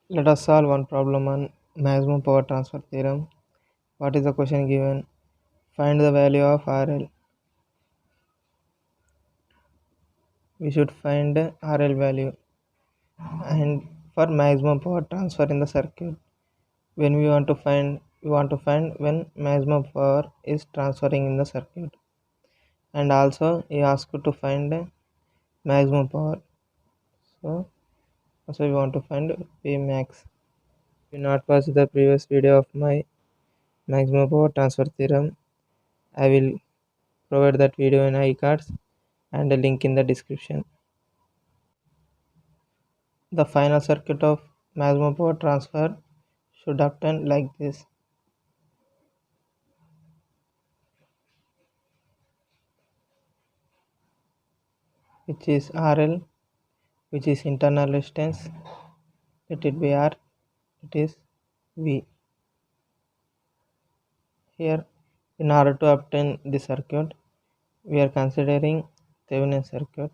Let us solve one problem on maximum power transfer theorem. What is the question given? Find the value of RL. We should find RL value. And for maximum power transfer in the circuit, when we want to find when maximum power is transferring in the circuit. And also he asked to find maximum power. So also we want to find P max. If you not watched the previous video of my maximum power transfer theorem, I will provide that video in iCards and a link in the description. The final circuit of maximum power transfer should obtain like this, which is RL, which is internal resistance, let it be R, it is V. Here, in order to obtain the circuit, we are considering Thevenin circuit.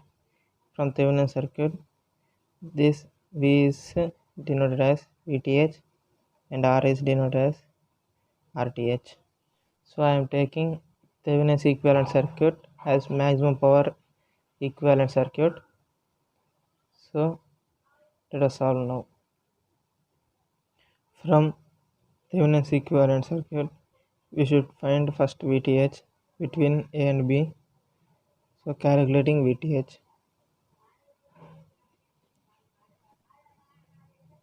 From Thevenin circuit, this V is denoted as VTH and R is denoted as RTH. So I am taking Thevenin's equivalent circuit as maximum power equivalent circuit. So let us solve now. From Thevenin's equivalent circuit, we should find first VTH between A and B. So calculating VTH.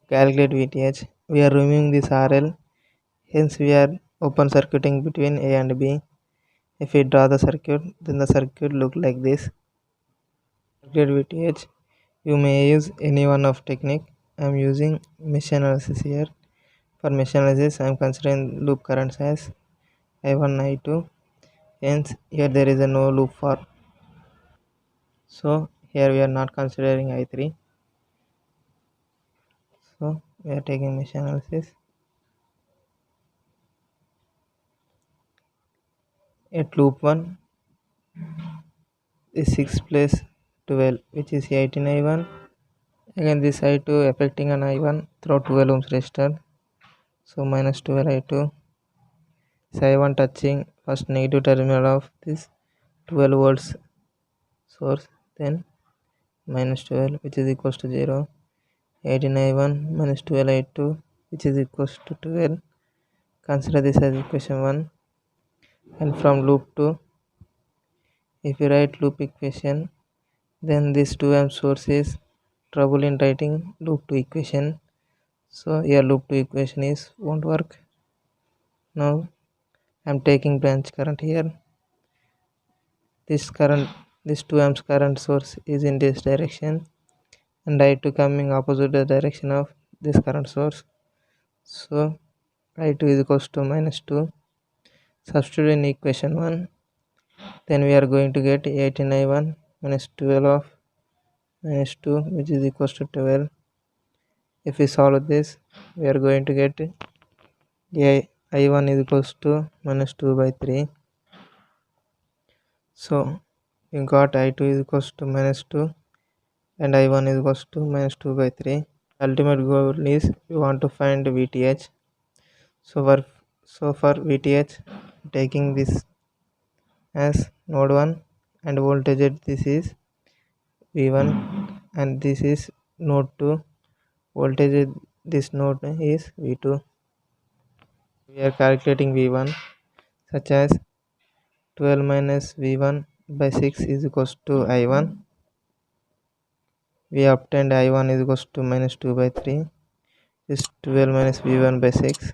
Calculate VTH. We are removing this RL. Hence we are open circuiting between A and B. If we draw the circuit, then the circuit look like this. Calculate VTH. You may use any one of technique. I am using mesh analysis here. For mesh analysis, I am considering loop currents as I1, I2. Hence here there is a no loop for. So here we are not considering I3. So we are taking mesh analysis. At loop 1 is 6 plus 12, which is 18 I1. Again this I2 affecting an I1 through 12 ohms resistor. So minus 12 I2. So I1 touching first negative terminal of this 12 volts source, then minus 12, which is equals to 0. 18 I1 minus 12 I2, which is equals to 12. Consider this as equation 1. And from loop 2, if you write loop equation, then this 2 amp source is trouble in writing loop 2 equation. So here loop 2 equation is won't work. Now I am taking branch current here. This 2 amps current source is in this direction, and I2 coming opposite the direction of this current source. So I2 is equals to minus 2. Substitute in equation 1. Then we are going to get 18 I1 minus 12 of minus 2, which is equals to 12. If we solve this, we are going to get I1 is equals to minus 2 by 3. So we got I2 is equals to minus 2 and I1 is equals to minus 2 by 3. Ultimate goal is we want to find VTH. So for VTH, taking this as node 1 and voltage at this is V1 and this is node 2. Voltage at this node is V2. We are calculating V1 such as 12 minus V1 by 6 is equals to I1. We obtained I1 is equals to minus 2 by 3. This 12 minus V1 by 6.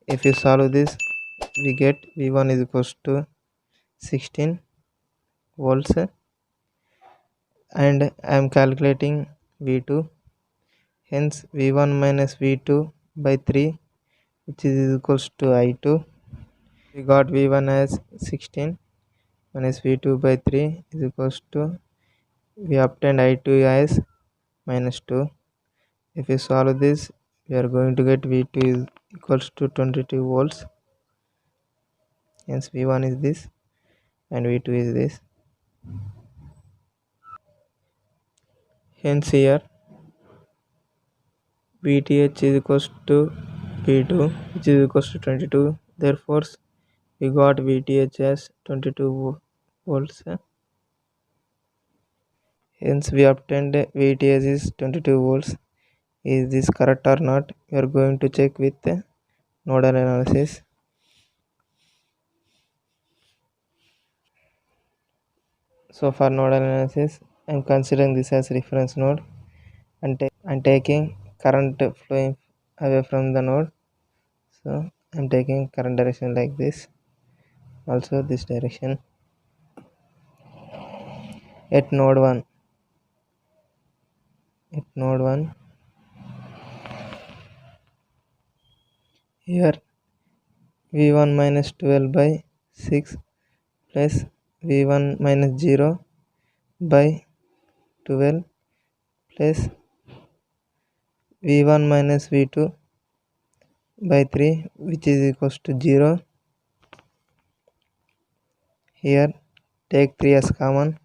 If you solve this, we get V1 is equals to 16 volts, and I am calculating V2. Hence V1 minus V2 by 3, which is equals to I2. We got V1 as 16 minus V2 by 3 is equals to, we obtained I2 as minus 2. If we solve this, we are going to get V2 is equals to 22 volts. Hence V1 is this and V2 is this. Hence here VTH is equals to V2, which is equals to 22. Therefore we got VTH as 22 volts. Hence we obtained VTH is 22 volts. Is this correct or not? We are going to check with nodal analysis. So for nodal analysis, I am considering this as reference node and taking current flowing away from the node. So I am taking current direction like this, also this direction. At node 1, here V1 minus 12 by 6 plus V1 minus 0 by 12 plus V1 minus V2 by 3, which is equals to 0. Here take 3 as common.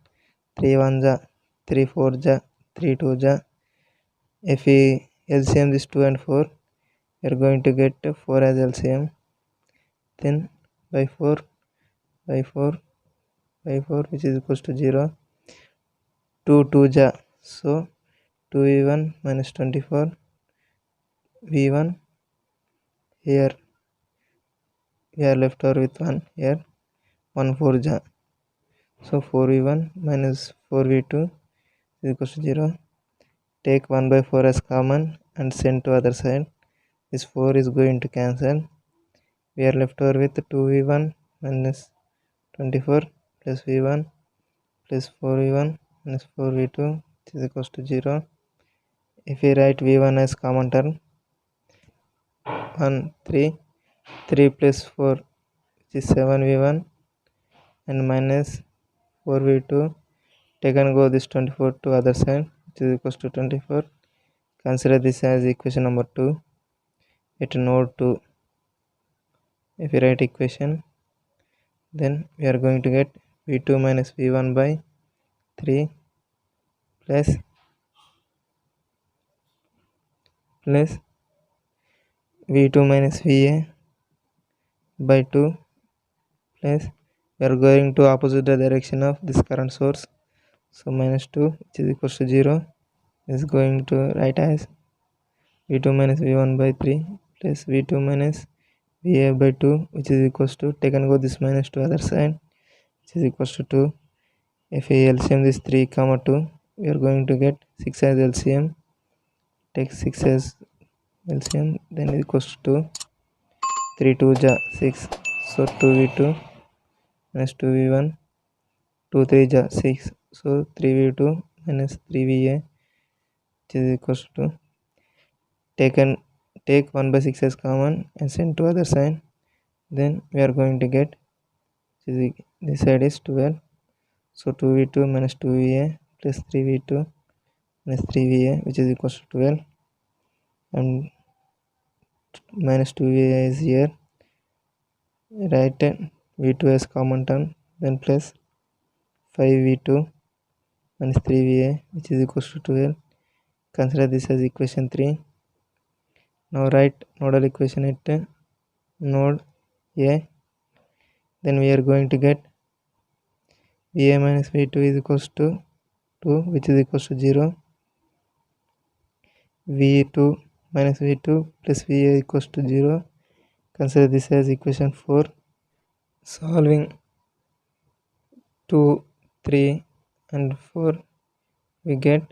3 1 ja, 3 4 ja, 3 2 ja. If we LCM this 2 and 4, we are going to get 4 as LCM. Then by 4 by 4 by 4, which is equals to 0. 2 2 ja, so 2V1 minus 24 V1. Here we are left over with 1. Here 1 4 ja, so 4V1 minus 4V2 is equals to 0. Take 1 by 4 as common and send to other side. This 4 is going to cancel. We are left over with 2V1 minus 24 plus V1 plus 4V1 minus 4V2, which is equals to 0. If we write V1 as common term, 1 3 plus 4, which is 7V1 and minus 4V2. Take and go this 24 to other side, which is equals to 24. Consider this as equation number 2 at node 2. If we write equation, then we are going to get V2 minus V1 by 3 plus V2 minus VA by 2 plus we are going to opposite the direction of this current source, so minus 2, which is equals to 0, is going to write as V2 minus V1 by 3 plus V2 minus VA by 2, which is equals to, take and go this minus to other side, which is equals to 2. If we LCM this 3 comma 2, we are going to get 6 as LCM. Take 6 as LCM, then it equals to 2. 3 2 ja 6, so 2V2 minus 2V1. 2 3 ja 6, so 3V2 minus 3VA, which is equals to 2. Take 1 by 6 as common and send to other side, then we are going to get, this side is 12, so 2V2 minus 2VA plus 3V2 minus 3VA, which is equals to 12, and minus 2VA is here. Write V2 as common term, then plus 5V2 minus 3VA, which is equals to 12. Consider this as equation 3. Now write nodal equation at node A. Then we are going to get VA minus V2 is equals to 2, which is equals to 0. V2 minus V2 plus VA equals to 0. Consider this as equation 4. Solving 2, 3 and 4, we get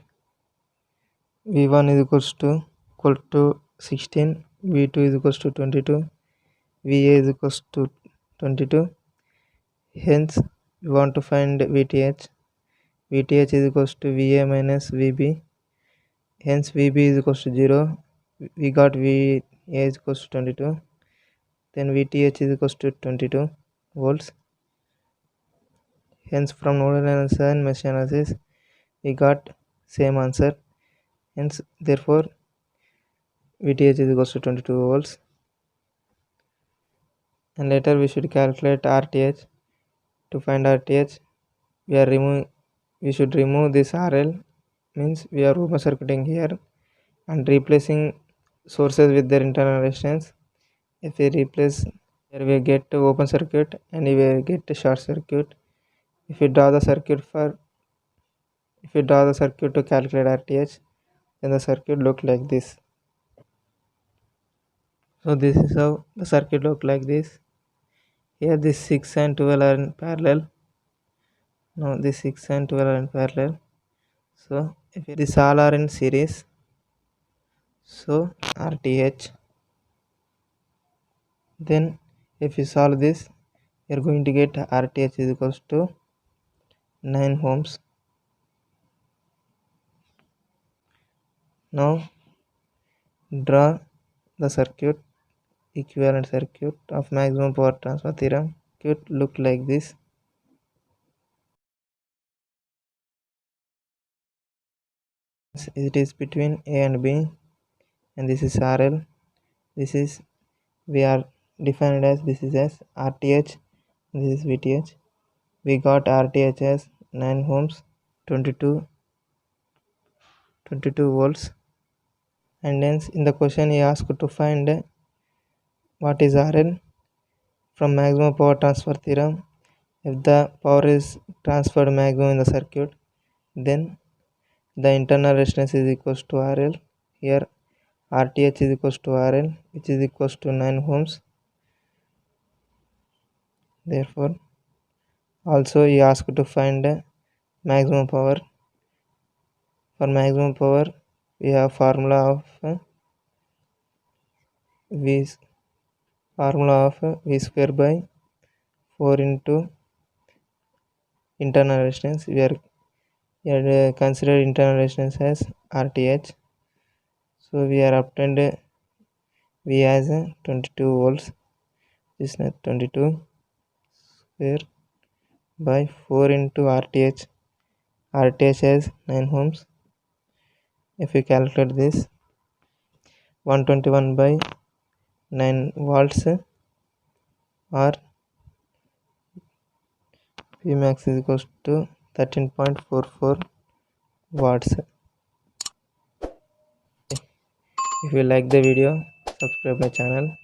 V1 is equal to 16, V2 is equals to 22, VA is equals to 22. Hence we want to find VTH. VTH is equals to VA minus VB. Hence VB is equals to 0. We got VA is equals to 22. Then VTH is equals to 22 volts. Hence from nodal analysis and mesh analysis we got same answer. Hence therefore VTH is equals to 22 volts. And later we should calculate RTH. To find RTH, we should remove this RL, means we are open circuiting here and replacing sources with their internal resistance. If we replace, here we get open circuit and we will get a short circuit. If we draw the circuit to calculate RTH, then the circuit look like this. So this is how the circuit look like this. Here this 6 and 12 are in parallel. Now this 6 and 12 are in parallel. So if these all are in series, so RTH. Then if we solve this, we are going to get RTH is equals to 9 ohms. Now draw the circuit, equivalent circuit of maximum power transfer theorem. Circuit look like this. It is between A and B, and this is RL. This is we are defined as this is as RTH. This is VTH. We got RTH as 9 ohms, 22 volts. And hence in the question he asked to find what is RL from maximum power transfer theorem. If the power is transferred maximum in the circuit, then the internal resistance is equals to RL. Here RTH is equals to RL, which is equals to 9 ohms. Therefore also he asked to find maximum power. For maximum power we have formula of V square by 4 into internal resistance. We are considered internal resistance as RTH. So we are obtained V as 22 volts. This is 22 square by 4 into RTH. RTH as 9 ohms. If we calculate this, 121 by 9 volts or P max is equals to 13.44 watts. If you like the video, subscribe my channel.